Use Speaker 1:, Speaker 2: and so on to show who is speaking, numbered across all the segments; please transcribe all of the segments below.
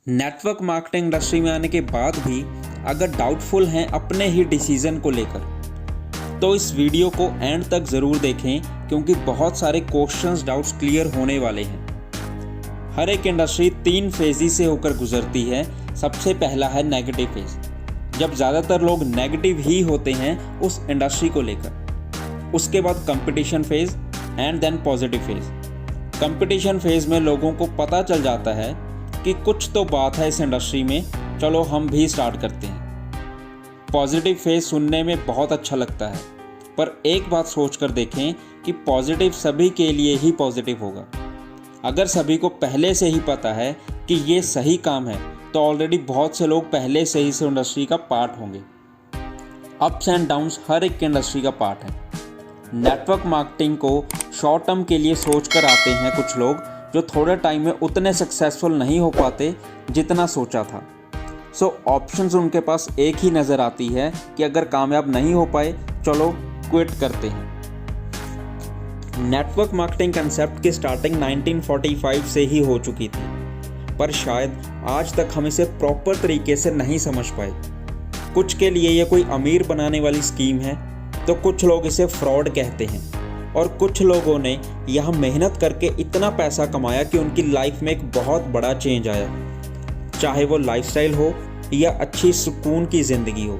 Speaker 1: Network marketing industry में आने के बाद भी अगर डाउटफुल हैं अपने ही डिसीज़न को लेकर तो इस वीडियो को एंड तक ज़रूर देखें, क्योंकि बहुत सारे क्वेश्चंस डाउट्स क्लियर होने वाले हैं। हर एक इंडस्ट्री 3 फेज़ से होकर गुजरती है। सबसे पहला है नेगेटिव फेज़, जब ज़्यादातर लोग नेगेटिव ही होते हैं उस इंडस्ट्री को लेकर। उसके बाद competition phase and then positive phase. Competition phase में लोगों को पता चल जाता है कि कुछ तो बात है इस इंडस्ट्री में, चलो हम भी स्टार्ट करते हैं। पॉजिटिव फेज़ सुनने में बहुत अच्छा लगता है, पर एक बात सोच कर देखें कि पॉजिटिव सभी के लिए ही पॉजिटिव होगा। अगर सभी को पहले से ही पता है कि ये सही काम है तो ऑलरेडी बहुत से लोग पहले से ही इस इंडस्ट्री का पार्ट होंगे। अप्स एंड डाउन्स हर एक इंडस्ट्री का पार्ट है। नेटवर्क मार्केटिंग को शॉर्ट टर्म के लिए सोच कर आते हैं कुछ लोग, जो थोड़े टाइम में उतने सक्सेसफुल नहीं हो पाते जितना सोचा था। सो ऑप्शंस उनके पास एक ही नज़र आती है कि अगर कामयाब नहीं हो पाए चलो क्विट करते हैं। नेटवर्क मार्केटिंग कंसेप्ट की स्टार्टिंग 1945 से ही हो चुकी थी, पर शायद आज तक हम इसे प्रॉपर तरीके से नहीं समझ पाए। कुछ के लिए यह कोई अमीर बनाने वाली स्कीम है, तो कुछ लोग इसे फ्रॉड कहते हैं, और कुछ लोगों ने यहाँ मेहनत करके इतना पैसा कमाया कि उनकी लाइफ में एक बहुत बड़ा चेंज आया, चाहे वो लाइफस्टाइल हो या अच्छी सुकून की ज़िंदगी हो।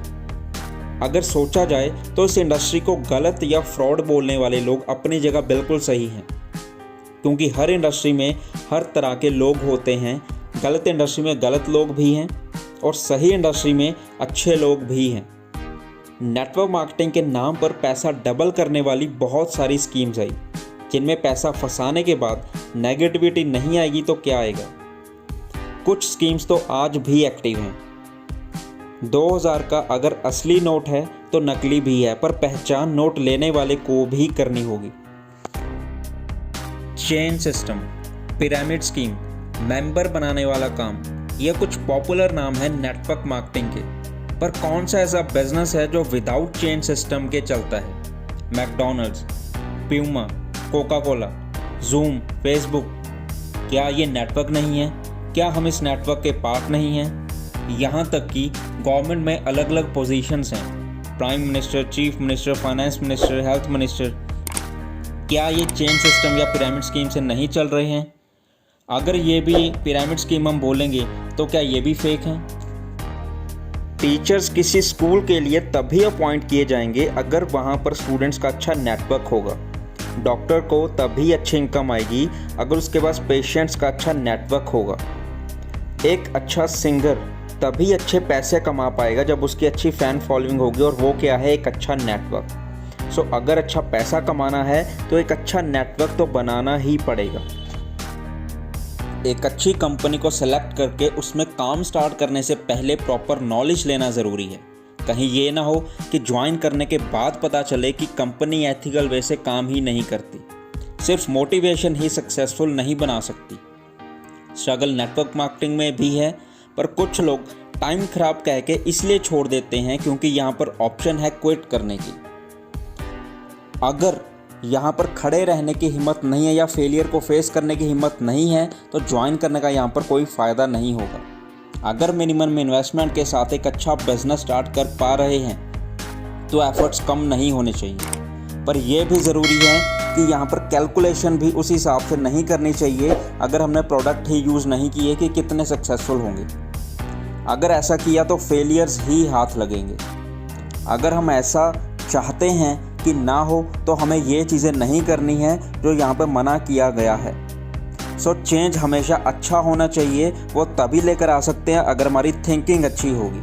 Speaker 1: अगर सोचा जाए तो इस इंडस्ट्री को गलत या फ्रॉड बोलने वाले लोग अपनी जगह बिल्कुल सही हैं, क्योंकि हर इंडस्ट्री में हर तरह के लोग होते हैं। गलत इंडस्ट्री में गलत लोग भी हैं और सही इंडस्ट्री में अच्छे लोग भी हैं। नेटवर्क मार्केटिंग के नाम पर पैसा डबल करने वाली बहुत सारी स्कीम्स आई, जिनमें पैसा फंसाने के बाद नेगेटिविटी नहीं आएगी तो क्या आएगा। कुछ स्कीम्स तो आज भी एक्टिव हैं। 2000 का अगर असली नोट है तो नकली भी है, पर पहचान नोट लेने वाले को भी करनी होगी। Chain system, pyramid scheme, member बनाने वाला काम, ये कुछ पॉपुलर नाम है नेटवर्क मार्केटिंग के। पर कौन सा ऐसा बिजनेस है जो विदाउट चेन सिस्टम के चलता है? McDonald's, Puma, Coca Cola, zoom, Facebook, क्या ये नेटवर्क नहीं है? क्या हम इस नेटवर्क के पार्ट नहीं हैं? यहाँ तक कि गवर्नमेंट में अलग अलग पोजीशंस हैं, prime minister, chief minister, finance minister, health minister. क्या ये चेन सिस्टम या पिरामिड स्कीम से नहीं चल रहे हैं? अगर ये भी पिरामिड स्कीम हम बोलेंगे तो क्या ये भी फेक हैं? टीचर्स किसी स्कूल के लिए तभी अपॉइंट किए जाएंगे अगर वहाँ पर स्टूडेंट्स का अच्छा नेटवर्क होगा। डॉक्टर को तभी अच्छी इनकम आएगी अगर उसके पास पेशेंट्स का अच्छा नेटवर्क होगा। एक अच्छा सिंगर तभी अच्छे पैसे कमा पाएगा जब उसकी अच्छी फ़ैन फॉलोइंग होगी, और वो क्या है? एक अच्छा नेटवर्क। सो अगर अच्छा पैसा कमाना है तो एक अच्छा नेटवर्क तो बनाना ही पड़ेगा। एक अच्छी कंपनी को सेलेक्ट करके उसमें काम स्टार्ट करने से पहले प्रॉपर नॉलेज लेना ज़रूरी है। कहीं ये ना हो कि ज्वाइन करने के बाद पता चले कि कंपनी एथिकल वे से काम ही नहीं करती। सिर्फ मोटिवेशन ही सक्सेसफुल नहीं बना सकती। स्ट्रगल नेटवर्क मार्केटिंग में भी है, पर कुछ लोग टाइम खराब कह के इसलिए छोड़ देते हैं क्योंकि यहाँ पर ऑप्शन है क्विट करने की। अगर यहाँ पर खड़े रहने की हिम्मत नहीं है या फेलियर को फेस करने की हिम्मत नहीं है तो ज्वाइन करने का यहाँ पर कोई फ़ायदा नहीं होगा। अगर मिनिमम इन्वेस्टमेंट के साथ एक अच्छा बिजनेस स्टार्ट कर पा रहे हैं तो एफर्ट्स कम नहीं होने चाहिए, पर यह भी ज़रूरी है कि यहाँ पर कैलकुलेशन भी उस हिसाब से नहीं करनी चाहिए। अगर हमने प्रोडक्ट ही यूज़ नहीं किए कि कितने सक्सेसफुल होंगे, अगर ऐसा किया तो फेलियर्स ही हाथ लगेंगे। अगर हम ऐसा चाहते हैं कि ना हो तो हमें ये चीज़ें नहीं करनी है जो यहाँ पर मना किया गया है। सो चेंज हमेशा अच्छा होना चाहिए, वो तभी लेकर आ सकते हैं अगर हमारी थिंकिंग अच्छी होगी।